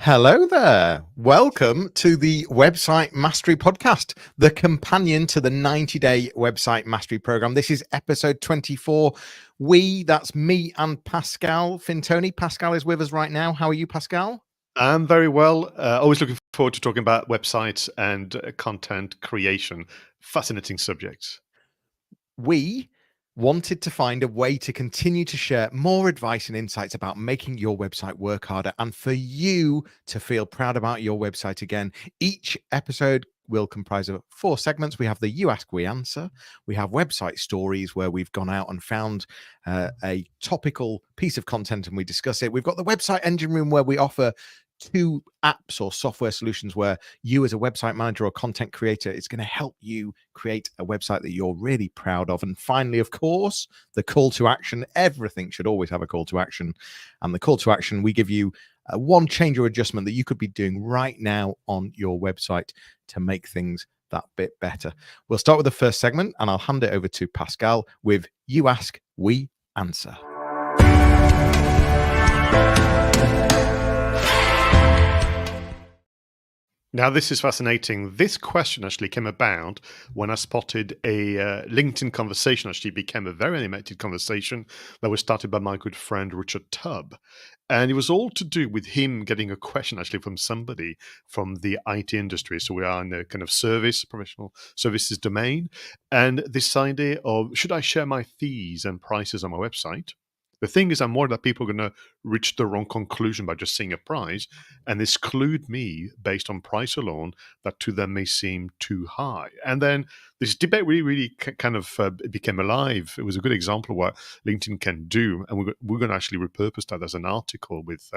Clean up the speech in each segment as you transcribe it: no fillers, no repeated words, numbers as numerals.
Hello there. Welcome to the Website Mastery Podcast, the companion to the 90-day Website Mastery Program. This is episode 24. That's me and Pascal Fintoni. Pascal is with us right now. How are you, Pascal? I'm very well. Always looking forward to talking about websites and content creation. Fascinating subjects. We wanted to find a way to continue to share more advice and insights about making your website work harder and for you to feel proud about your website again. Each episode will comprise of 4 segments. We have the You Ask, We Answer. We have website stories where we've gone out and found a topical piece of content and we discuss it. We've got the website engine room where we offer 2 apps or software solutions where you as a website manager or content creator, it's going to help you create a website that you're really proud of. And finally, of course, the call to action. Everything should always have a call to action. And the call to action, we give you one change or adjustment that you could be doing right now on your website to make things that bit better. We'll start with the first segment and I'll hand it over to Pascal with You Ask, We Answer. Now, this is fascinating. This question actually came about when I spotted a LinkedIn conversation actually became a very animated conversation that was started by my good friend Richard Tubb. And it was all to do with him getting a question actually from somebody from the IT industry. So we are in a kind of professional services domain. And this idea of, should I share my fees and prices on my website? The thing is, I'm worried that people are going to reach the wrong conclusion by just seeing a price and exclude me based on price alone that to them may seem too high. And then this debate really kind of became alive. It was a good example of what LinkedIn can do. And we're going to actually repurpose that as an article with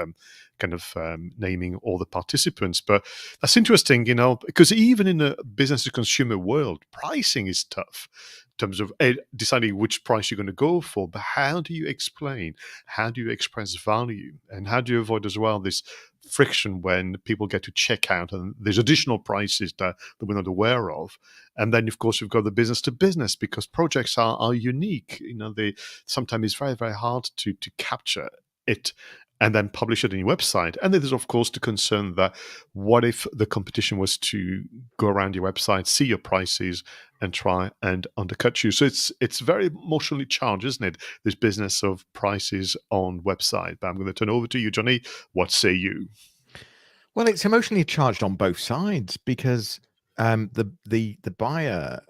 naming all the participants. But that's interesting, because even in the business to consumer world, pricing is tough in terms of deciding which price you're going to go for. But how do you explain? How do you express value? And how do you avoid as well this friction when people get to check out and there's additional prices that we're not aware of? And then, of course, we've got the business to business because projects are unique. They sometimes it's very, very hard to capture it and then publish it on your website. And then there's, of course, the concern that what if the competition was to go around your website, see your prices, and try and undercut you? So it's very emotionally charged, isn't it? This business of prices on website. But I'm going to turn over to you, Jonny. What say you? Well, it's emotionally charged on both sides because the buyer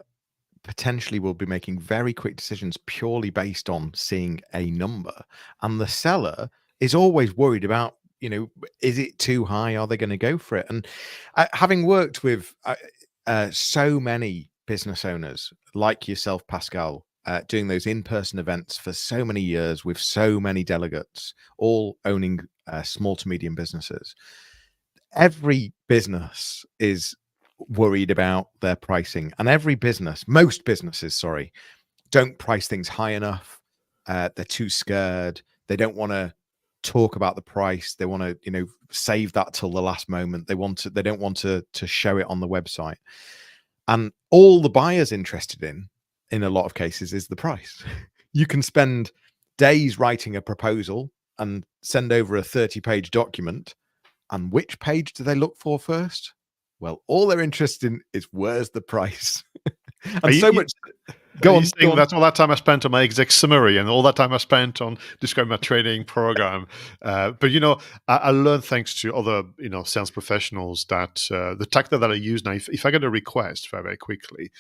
potentially will be making very quick decisions purely based on seeing a number, and the seller is always worried about, is it too high? Are they going to go for it? And having worked with so many business owners like yourself, Pascal, doing those in-person events for so many years with so many delegates, all owning small to medium businesses, every business is worried about their pricing, and most businesses, sorry, don't price things high enough. They're too scared. They don't want to talk about the price. They want to, save that till the last moment. They don't want to show it on the website. And all the buyer's interested in a lot of cases, is the price. You can spend days writing a proposal and send over a 30-page document. And which page do they look for first? Well, all they're interested in is where's the price. Are And you, so you- much. are Go you on, go saying on. that all that time I spent on my exec summary and all that time I spent on describing my training program? But I learned thanks to other sales professionals that the tactic that I use now, if I get a request very, very quickly,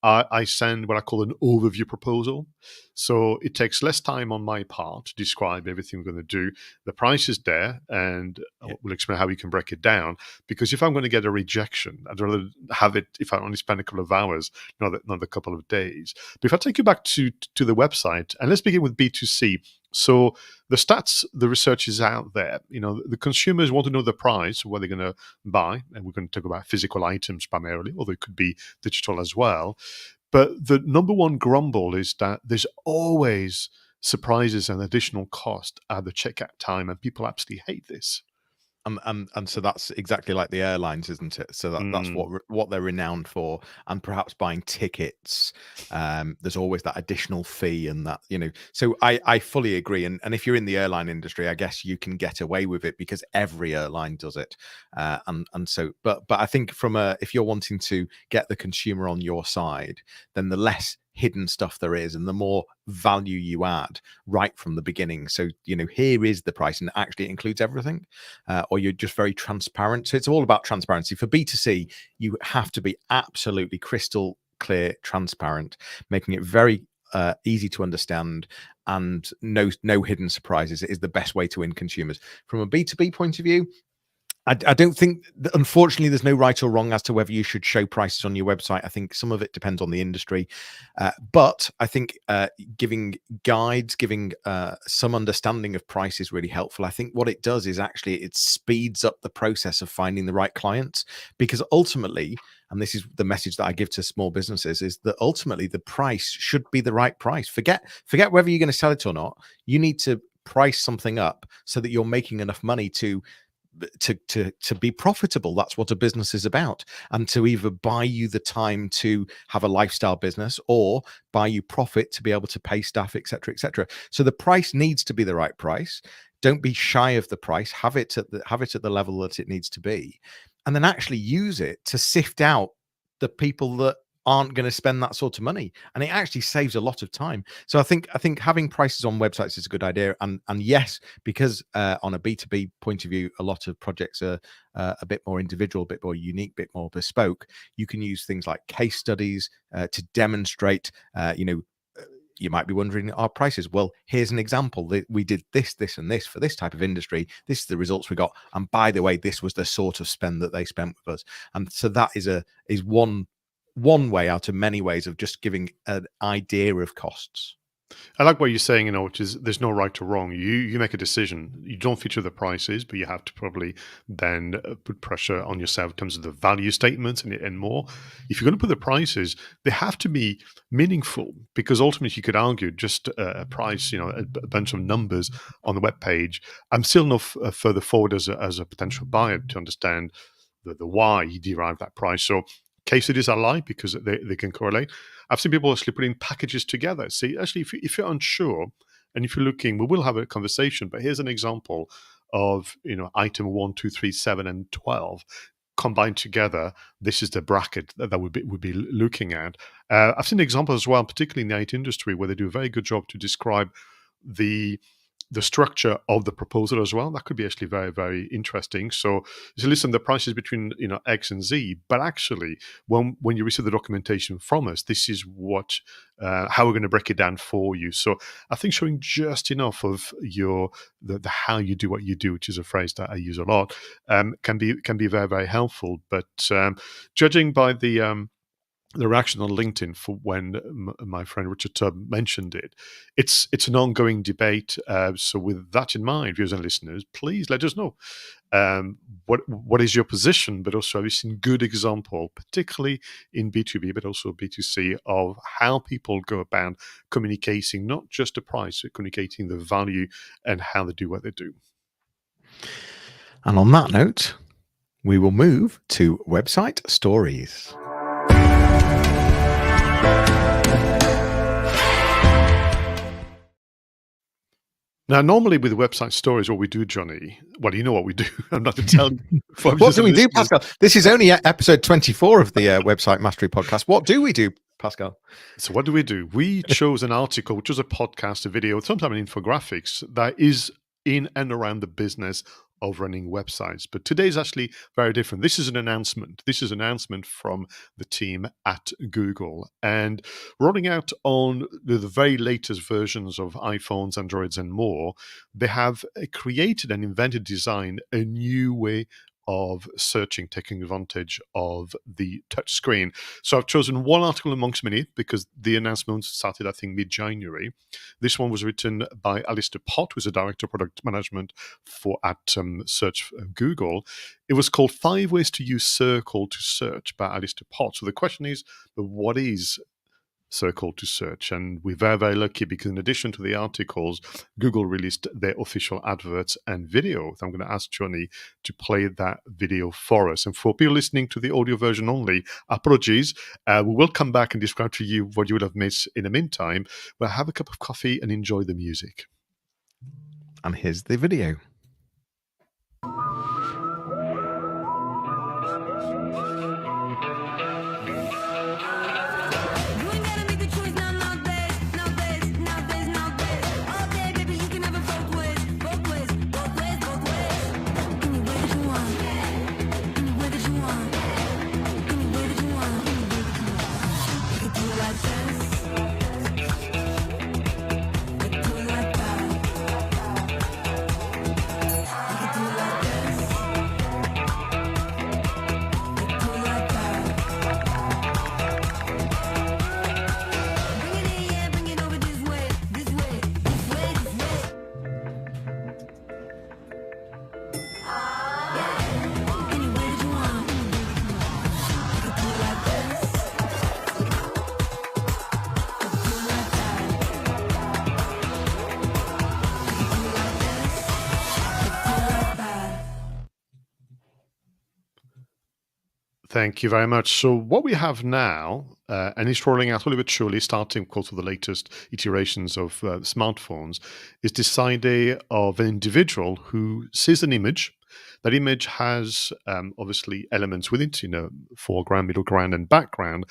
I send what I call an overview proposal. So it takes less time on my part to describe everything we're going to do. The price is there, and we'll explain how we can break it down. Because if I'm going to get a rejection, I'd rather have it if I only spend a couple of hours, not a couple of days. But if I take you back to the website, and let's begin with B2C. So the stats, the research is out there. The consumers want to know the price of what they're going to buy, and we're going to talk about physical items primarily, although it could be digital as well. But the number one grumble is that there's always surprises and additional cost at the checkout time, and people absolutely hate this. And so that's exactly like the airlines, isn't it? So that's what they're renowned for, and perhaps buying tickets. There's always that additional fee, and that, So I fully agree. And if you're in the airline industry, I guess you can get away with it because every airline does it. And so, but I think if you're wanting to get the consumer on your side, then the less hidden stuff there is and the more value you add right from the beginning. So here is the price, and actually it includes everything, or you're just very transparent. So it's all about transparency. For B2C, you have to be absolutely crystal clear, transparent, making it very easy to understand, and no hidden surprises. It is the best way to win consumers. From a B2B point of view, I don't think, unfortunately, there's no right or wrong as to whether you should show prices on your website. I think some of it depends on the industry. But I think giving guides, giving some understanding of price is really helpful. I think what it does is actually it speeds up the process of finding the right clients, because ultimately, and this is the message that I give to small businesses, is that ultimately the price should be the right price. Forget whether you're going to sell it or not. You need to price something up so that you're making enough money to be profitable. That's what a business is about, and to either buy you the time to have a lifestyle business or buy you profit to be able to pay staff, etc., etc. So the price needs to be the right price. Don't be shy of the price. Have it at the level that it needs to be, and then actually use it to sift out the people that aren't going to spend that sort of money, and it actually saves a lot of time. So I think having prices on websites is a good idea, and yes, because on a B2B point of view, a lot of projects are a bit more individual, a bit more unique, a bit more bespoke. You can use things like case studies to demonstrate. You might be wondering, our prices. Well, here's an example. We did this, this, and this for this type of industry. This is the results we got. And by the way, this was the sort of spend that they spent with us. And so that is one way out of many ways of just giving an idea of costs. I like what you're saying, which is there's no right or wrong. You make a decision. You don't feature the prices, but you have to probably then put pressure on yourself in terms of the value statements and more. If you're going to put the prices, they have to be meaningful, because ultimately you could argue just a price, a bunch of numbers on the web page. I'm still no further forward as a potential buyer to understand the why you derive that price. So case studies I like because they can correlate. I've seen people actually putting packages together. See, actually, if you're unsure and if you're looking, we will have a conversation, but here's an example of, item 1, 2, 3, 7, and 12 combined together. This is the bracket that would be looking at. I've seen examples as well, particularly in the IT industry, where they do a very good job to describe the structure of the proposal as well. That could be actually very, very interesting. So listen, the price is between X and Z, but actually when you receive the documentation from us, this is what how we're going to break it down for you. So I think showing just enough of the how you do what you do, which is a phrase that I use a lot, can be very, very helpful. But judging by the reaction on LinkedIn for when my friend Richard Tubb mentioned it, it's an ongoing debate. So with that in mind, viewers and listeners, please let us know what is your position, but also have you seen good example, particularly in B2B, but also B2C, of how people go about communicating not just the price, but communicating the value and how they do what they do. And on that note, we will move to website stories. Now, normally with website stories, what we do, Jonny, well, you know what we do. I'm not going to tell you. What do we do, Pascal? This is only episode 24 of the Website Mastery podcast. What do we do, Pascal? So what do? We chose an article, which was a podcast, a video, sometimes an infographics that is in and around the business of running websites. But today is actually very different. This is an announcement. This is an announcement from the team at Google, and rolling out on the very latest versions of iPhones, Androids, and more, they have created and invented, designed a new way of searching, taking advantage of the touch screen. So I've chosen one article amongst many because the announcement started, I think, mid-January. This one was written by Alistair Pott, who's a director of product management at Search Google. It was called 5 Ways to Use Circle to Search by Alistair Pott. So the question is, but what is circle to search. And we're very, very lucky because in addition to the articles, Google released their official adverts and video. So I'm going to ask Jonny to play that video for us. And for people listening to the audio version only, apologies. We will come back and describe to you what you would have missed in the meantime. But have a cup of coffee and enjoy the music. And here's the video. Thank you very much. So what we have now, and it's rolling out slowly but surely, starting of course with the latest iterations of smartphones, is this idea of an individual who sees an image. That image has obviously elements within it, foreground, middle ground, and background.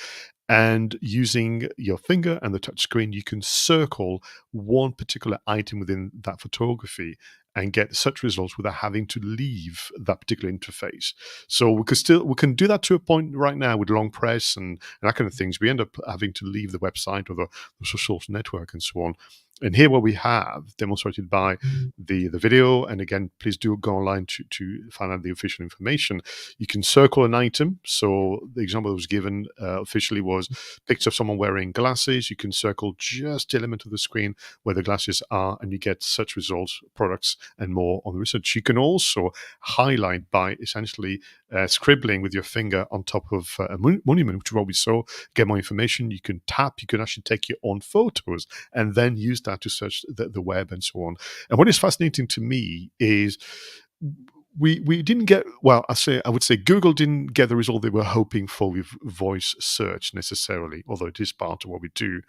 And using your finger and the touch screen, you can circle one particular item within that photography and get such results without having to leave that particular interface. So we can do that to a point right now with long press and that kind of things. We end up having to leave the website or the social network and so on. And here what we have demonstrated by the video, and again, please do go online to find out the official information. You can circle an item. So the example that was given officially was picture of someone wearing glasses. You can circle just the element of the screen where the glasses are, and you get such results, products, and more on the research. You can also highlight by essentially scribbling with your finger on top of a monument, which is what we saw, get more information. You can tap, you can actually take your own photos and then use that to search the web and so on. And what is fascinating to me is we didn't get, well, I would say Google didn't get the result they were hoping for with voice search necessarily, although it is part of what we do.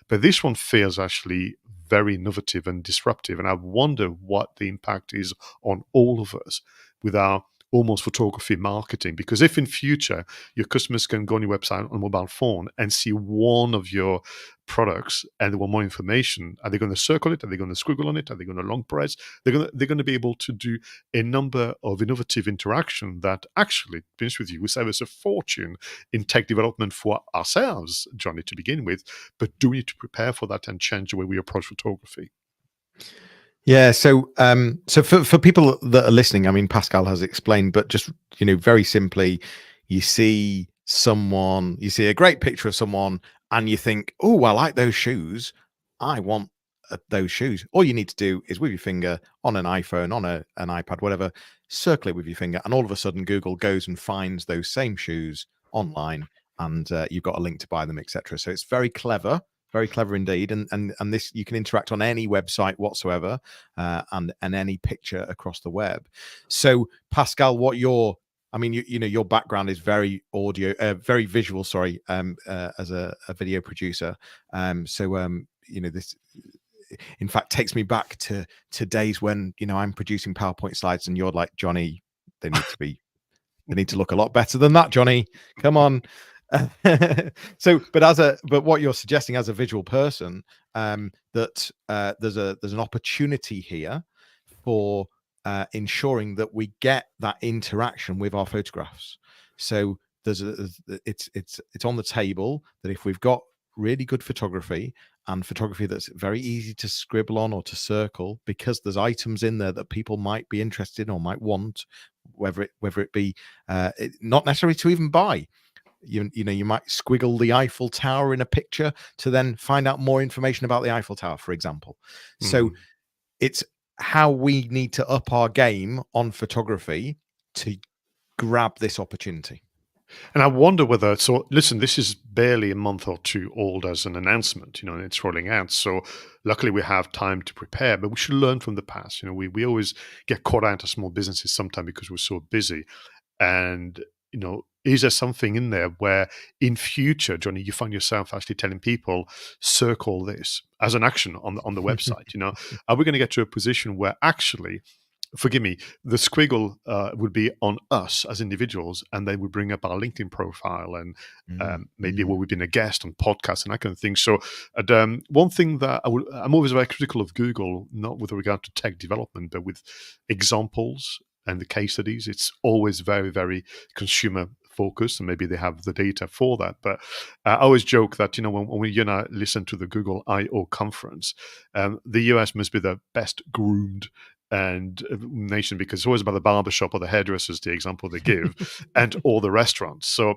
But this one feels actually very innovative and disruptive. And I wonder what the impact is on all of us with our almost photography marketing. Because if in future your customers can go on your website on a mobile phone and see one of your products and they want more information, are they going to circle it? Are they going to squiggle on it? Are they going to long press? They're going to be able to do a number of innovative interaction that actually, to be honest with you, will save us a fortune in tech development for ourselves, Jonny, to begin with. But do we need to prepare for that and change the way we approach photography? Yeah, so for people that are listening, I mean, Pascal has explained, but just very simply, you see a great picture of someone, and you think, "Oh, I like those shoes. I want those shoes." All you need to do is with your finger on an iPhone, on an iPad, whatever, circle it with your finger, and all of a sudden, Google goes and finds those same shoes online, and you've got a link to buy them, etc. So it's very clever. Very clever indeed, and this, you can interact on any website whatsoever, and any picture across the web. So Pascal, your background is very very visual. Sorry, as a video producer. This, in fact, takes me back to days when I'm producing PowerPoint slides, and you're like, Jonny, they need to look a lot better than that, Jonny. Come on. But what you're suggesting as a visual person, that there's an opportunity here for ensuring that we get that interaction with our photographs. So it's on the table that if we've got really good photography and photography that's very easy to scribble on or to circle, because there's items in there that people might be interested in or might want, whether it be not necessarily to even buy. You might squiggle the Eiffel Tower in a picture to then find out more information about the Eiffel Tower, for example. So it's how we need to up our game on photography to grab this opportunity. And I wonder whether, so listen, this is barely a month or two old as an announcement, and it's rolling out. So luckily we have time to prepare, but we should learn from the past. We always get caught out of small businesses sometimes because we're so busy. And, is there something in there where in future, Johnny, you find yourself actually telling people, circle this as an action on the website? Are we going to get to a position where actually, forgive me, the squiggle would be on us as individuals, and they would bring up our LinkedIn profile and maybe where we've been a guest on podcasts and that kind of thing. So, one thing that I'm always very critical of Google, not with regard to tech development, but with examples and the case studies. It's always very, very consumer focused, and maybe they have the data for that. But I always joke that when you and I listen to the Google I/O conference, the US must be the best groomed and nation, because it's always about the barbershop or the hairdressers, the example they give, and all the restaurants. So,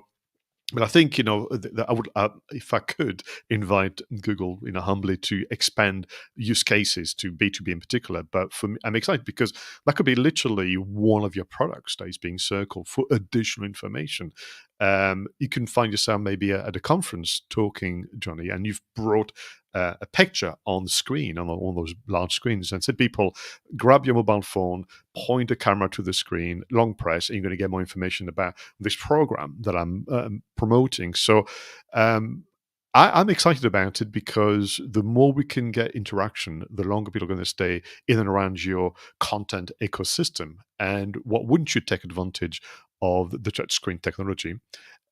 but I think I would, if I could, invite Google, humbly to expand use cases to B2B in particular. But for me, I'm excited because that could be literally one of your products that is being circled for additional information. You can find yourself maybe at a conference talking, Johnny, and you've brought a picture on the screen, on all those large screens, and said, people, grab your mobile phone, point the camera to the screen, long press, and you're going to get more information about this program that I'm promoting. So I'm excited about it, because the more we can get interaction, the longer people are going to stay in and around your content ecosystem. And what wouldn't you take advantage of the touchscreen technology?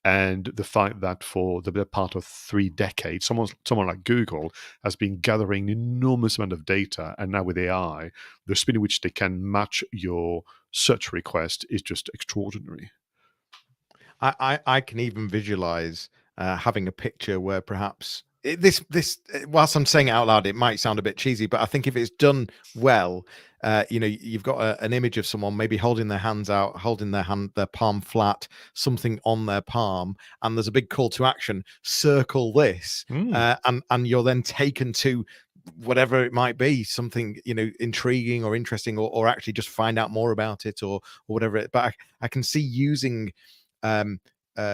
And the fact that for the better part of 3 decades, someone like Google has been gathering an enormous amount of data, and now with AI, the speed in which they can match your search request is just extraordinary. I can even visualize having a picture where perhaps this whilst I'm saying it out loud, it might sound a bit cheesy, but I think if it's done well, you've got an image of someone maybe holding their hands out, holding their palm flat, something on their palm, and there's a big call to action: circle this, and you're then taken to whatever it might be, something intriguing or interesting, or actually just find out more about it, or whatever it. But I can see using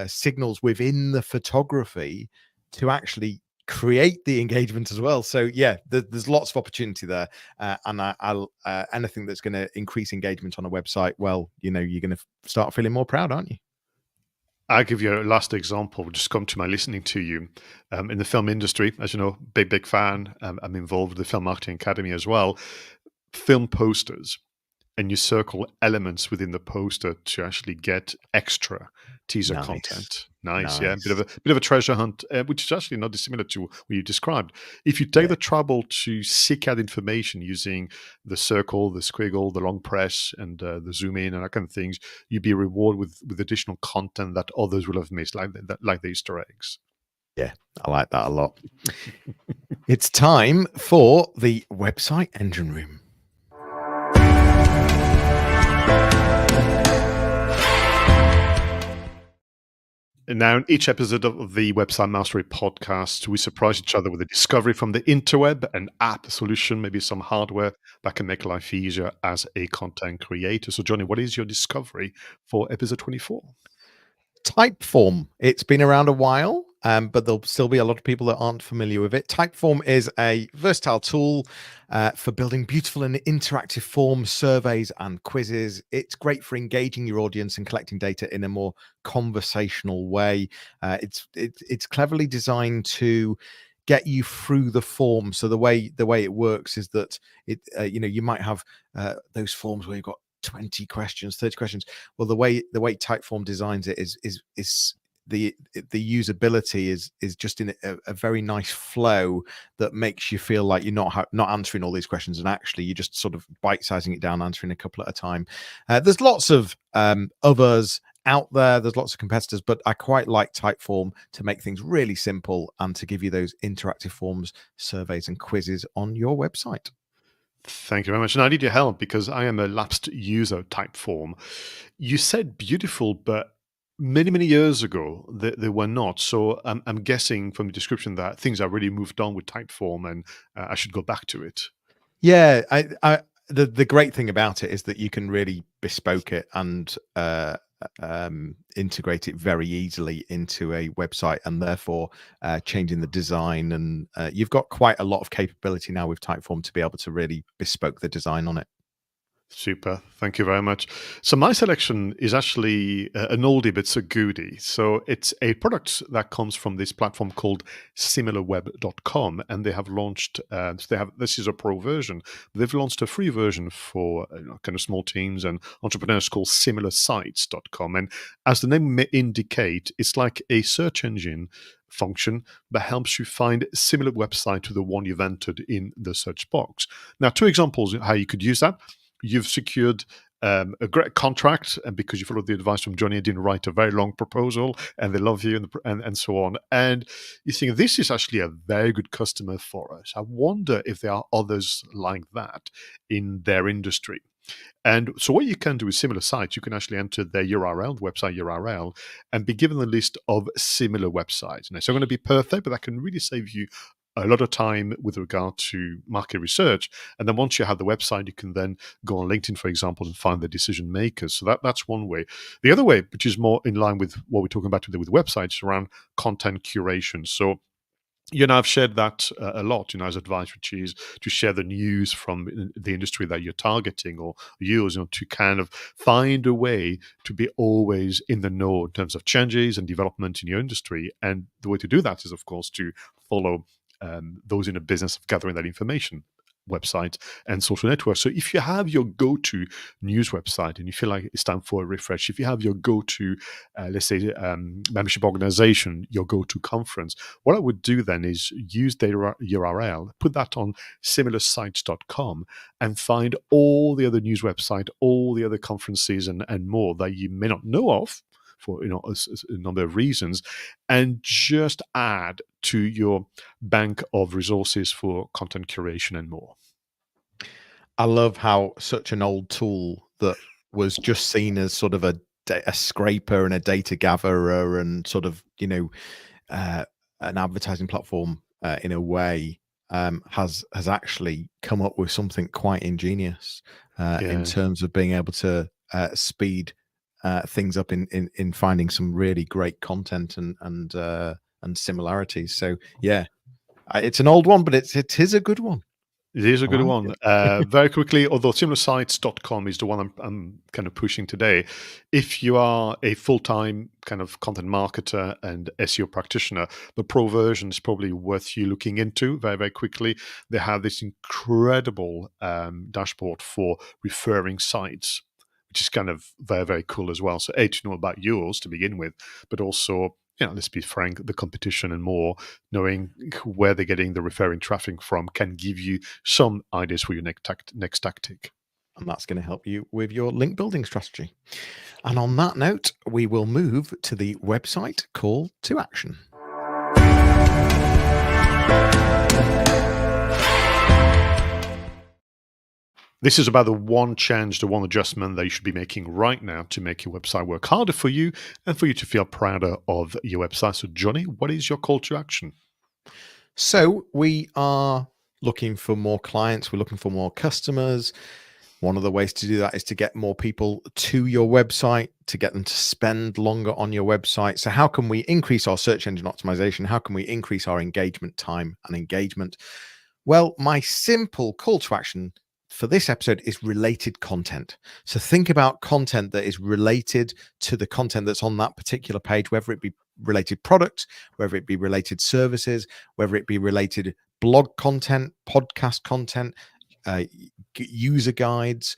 signals within the photography to actually create the engagement as well. So yeah, there's lots of opportunity there, and I'll anything that's going to increase engagement on a website, well, you're going to start feeling more proud, aren't you? I'll give you a last example. Just come to my listening to you. In the film industry, as you know, big fan. I'm involved with the Film Marketing Academy as well. Film posters, and you circle elements within the poster to actually get extra teaser content. Nice, yeah, bit of a treasure hunt, which is actually not dissimilar to what you described. If you take the trouble to seek out information using the circle, the squiggle, the long press, and the zoom in and that kind of things, you'd be rewarded with additional content that others will have missed, like the Easter eggs. Yeah, I like that a lot. It's time for the website engine room. And now, in each episode of the Website Mastery podcast, we surprise each other with a discovery from the interweb, an app, a solution, maybe some hardware that can make life easier as a content creator. So, Johnny, what is your discovery for episode 24? Typeform. It's been around a while, but there'll still be a lot of people that aren't familiar with it. Typeform is a versatile tool for building beautiful and interactive forms, surveys, and quizzes. It's great for engaging your audience and collecting data in a more conversational way. It's cleverly designed to get you through the form. So the way it works is that you might have those forms where you've got 20 questions, 30 questions. Well, the way Typeform designs it is the usability is just in a very nice flow that makes you feel like you're not answering all these questions, and actually you're just sort of bite-sizing it down, answering a couple at a time. There's lots of others out there, there's lots of competitors, but I quite like Typeform to make things really simple and to give you those interactive forms, surveys, and quizzes on your website. Thank you very much. And I need your help because I am a lapsed user of Typeform. You said beautiful, but many years ago, they were not. So I'm guessing from the description that things have really moved on with Typeform, and I should go back to it. Yeah, the great thing about it is that you can really bespoke it and integrate it very easily into a website, and therefore changing the design. And you've got quite a lot of capability now with Typeform to be able to really bespoke the design on it. Super. Thank you very much. So my selection is actually an oldie, but it's a goodie. So it's a product that comes from this platform called SimilarWeb.com, and they have launched. This is a pro version. They've launched a free version for kind of small teams and entrepreneurs called SimilarSites.com. And as the name may indicate, it's like a search engine function that helps you find a similar website to the one you've entered in the search box. Now, two examples of how you could use that. You've secured a great contract, and because you followed the advice from Jonny and didn't write a very long proposal, and they love you, and so on. And you think this is actually a very good customer for us. I wonder if there are others like that in their industry. And so what you can do with similar sites, you can actually enter their URL, website URL, and be given a list of similar websites. Now, it's not going to be perfect, but that can really save you a lot of time with regard to market research. And then once you have the website, you can then go on LinkedIn, for example, and find the decision makers. So that's one way. The other way, which is more in line with what we're talking about today with websites, around content curation. So I've shared that a lot, as advice, which is to share the news from the industry that you're targeting or use, to kind of find a way to be always in the know in terms of changes and development in your industry. And the way to do that is, of course, to follow those in the business of gathering that information, websites and social networks. So if you have your go-to news website and you feel like it's time for a refresh, if you have your go-to, let's say, membership organization, your go-to conference, what I would do then is use their URL, put that on SimilarSites.com, and find all the other news websites, all the other conferences and more that you may not know of for a number of reasons, and just add to your bank of resources for content curation and more. I love how such an old tool that was just seen as sort of a scraper and a data gatherer and sort of uh, an advertising platform in a way has actually come up with something quite ingenious in Yeah. terms of being able to speed things up in finding some really great content and similarities. So yeah, it's an old one, but it is a good one. It is a I good like one. it. Very quickly, although SimilarSites.com is the one I'm kind of pushing today. If you are a full-time kind of content marketer and SEO practitioner, the pro version is probably worth you looking into very, very quickly. They have this incredible dashboard for referring sites, which is kind of very, very cool as well. So, A, to know about yours to begin with, but also, let's be frank, the competition and more, knowing where they're getting the referring traffic from can give you some ideas for your next tactic. And that's going to help you with your link building strategy. And on that note, we will move to the website call to action. This is about the one change, the one adjustment that you should be making right now to make your website work harder for you and for you to feel prouder of your website. So, Jonny, what is your call to action? So we are looking for more clients. We're looking for more customers. One of the ways to do that is to get more people to your website, to get them to spend longer on your website. So how can we increase our search engine optimization? How can we increase our engagement time and engagement? Well, my simple call to action for this episode is related content. So think about content that is related to the content that's on that particular page, whether it be related products, whether it be related services, whether it be related blog content, podcast content, uh, user guides,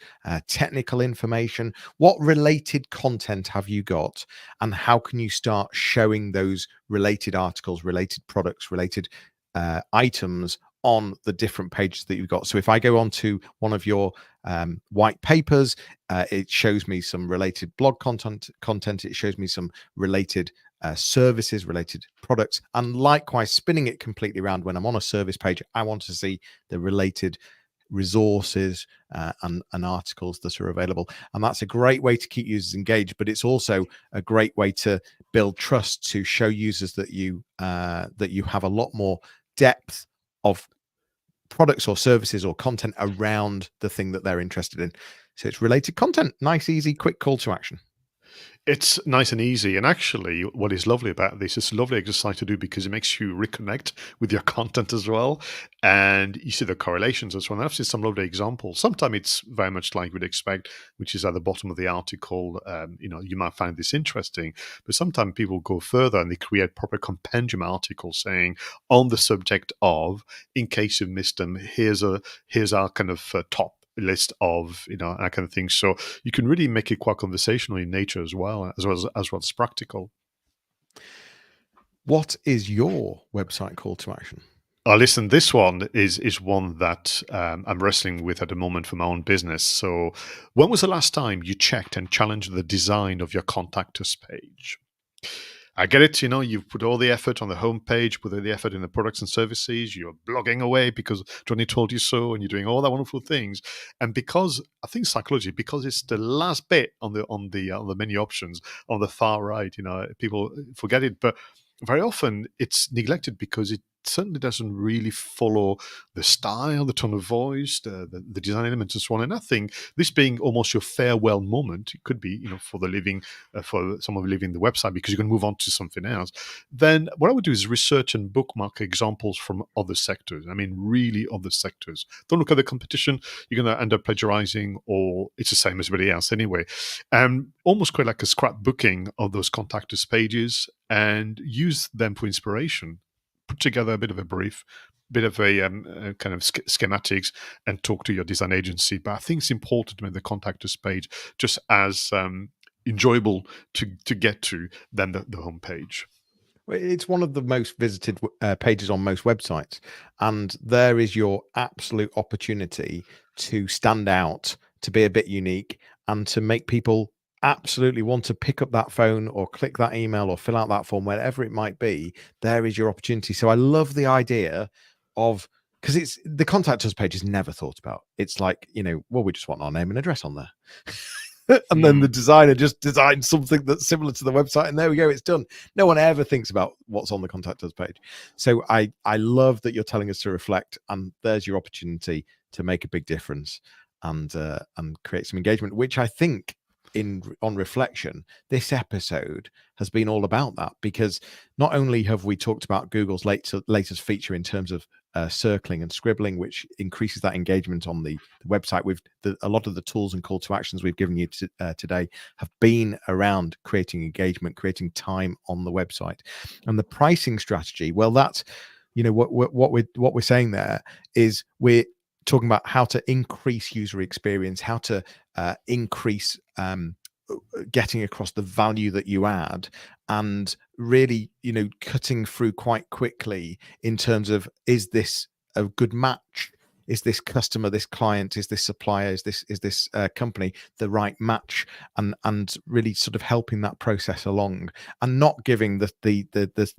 technical information. What related content have you got, and how can you start showing those related articles, related products, related items on the different pages that you've got? So if I go on to one of your white papers, it shows me some related blog content. It shows me some related services, related products, and likewise spinning it completely around. When I'm on a service page, I want to see the related resources and articles that are available. And that's a great way to keep users engaged, but it's also a great way to build trust, to show users that you have a lot more depth of products or services or content around the thing that they're interested in. So it's related content. Nice, easy, quick call to action. It's nice and easy. And actually, what is lovely about this, it's a lovely exercise to do because it makes you reconnect with your content as well. And you see the correlations as well. And I've seen some lovely examples. Sometimes it's very much like we'd expect, which is at the bottom of the article. You might find this interesting, but sometimes people go further and they create proper compendium articles saying on the subject of, in case you've missed them, here's our kind of top list of that kind of thing. So you can really make it quite conversational in nature as well as practical. What is your website call to action? Listen, this one is one that I'm wrestling with at the moment for my own business. So, when was the last time you checked and challenged the design of your contact us page? I get it. You've put all the effort on the homepage, put all the effort in the products and services. You're blogging away because Johnny told you so, and you're doing all that wonderful things. And because I think psychology, because it's the last bit on the menu options on the far right, people forget it. But very often it's neglected because it certainly doesn't really follow the style, the tone of voice, the design elements, and so on. And I think this being almost your farewell moment, it could be, for the living, for someone leaving the website because you're going to move on to something else. Then what I would do is research and bookmark examples from other sectors. I mean, really other sectors. Don't look at the competition. You're going to end up plagiarizing, or it's the same as everybody else anyway. Almost quite like a scrapbooking of those contact us pages and use them for inspiration. Put together a bit of a brief, bit of a kind of schematics, and talk to your design agency. But I think it's important to make the contact us page just as enjoyable to get to than the homepage. It's one of the most visited pages on most websites, and there is your absolute opportunity to stand out, to be a bit unique, and to make people absolutely want to pick up that phone or click that email or fill out that form, wherever it might be. There is your opportunity. So I love the idea of, because it's the contact us page is never thought about. It's like, well, we just want our name and address on there. And then the designer just designed something that's similar to the website, and there we go, it's done. No one ever thinks about what's on the contact us page. So I love that you're telling us to reflect, and there's your opportunity to make a big difference and create some engagement, which I think on reflection, this episode has been all about that, because not only have we talked about Google's latest feature in terms of circling and scribbling, which increases that engagement on the website. A lot of the tools and call to actions we've given you today have been around creating engagement, creating time on the website, and the pricing strategy. Well, that's what we're saying there is we're talking about how to increase user experience, how to increase getting across the value that you add, and really cutting through quite quickly in terms of, is this a good match? Is this customer, this client, is this supplier, is this company the right match? And really sort of helping that process along, and not giving the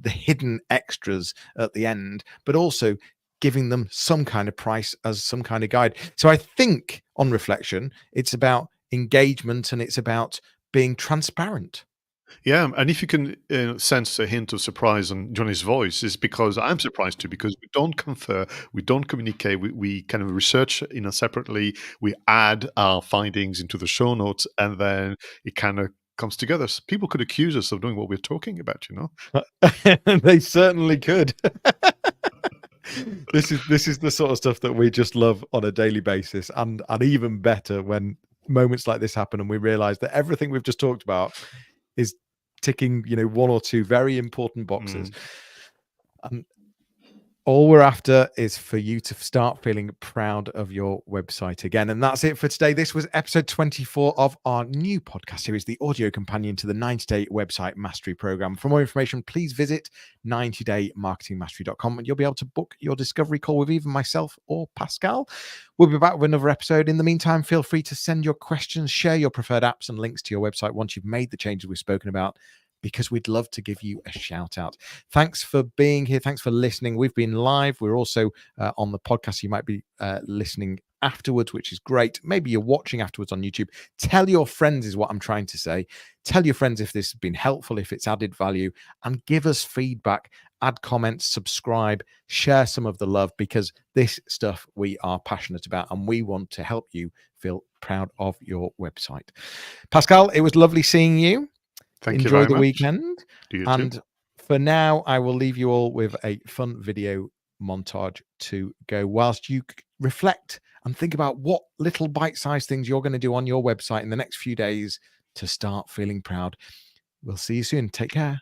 hidden extras at the end, but also giving them some kind of price as some kind of guide. So I think on reflection, it's about engagement, and it's about being transparent. Yeah, and if you can sense a hint of surprise on Johnny's voice, is because I'm surprised too, because we don't confer, we don't communicate, we kind of research separately, we add our findings into the show notes, and then it kind of comes together. So people could accuse us of doing what we're talking about, They certainly could. This is the sort of stuff that we just love on a daily basis, and even better when moments like this happen and we realize that everything we've just talked about is ticking one or two very important boxes. And all we're after is for you to start feeling proud of your website again. And that's it for today. This was episode 24 of our new podcast series, the audio companion to the 90-day website mastery program. For more information, please visit 90daymarketingmastery.com, and you'll be able to book your discovery call with either myself or Pascal. We'll be back with another episode. In the meantime, feel free to send your questions, share your preferred apps and links to your website once you've made the changes we've spoken about, because we'd love to give you a shout out. Thanks for being here. Thanks for listening. We've been live. We're also on the podcast. You might be listening afterwards, which is great. Maybe you're watching afterwards on YouTube. Tell your friends is what I'm trying to say. Tell your friends if this has been helpful, if it's added value, and give us feedback. Add comments, subscribe, share some of the love, because this stuff we are passionate about and we want to help you feel proud of your website. Pascal, it was lovely seeing you. Thank you Enjoy very the much. weekend. Do you And too? for now, I will leave you all with a fun video montage to go whilst you reflect and think about what little bite-sized things you're going to do on your website in the next few days to start feeling proud. We'll see you soon. Take care.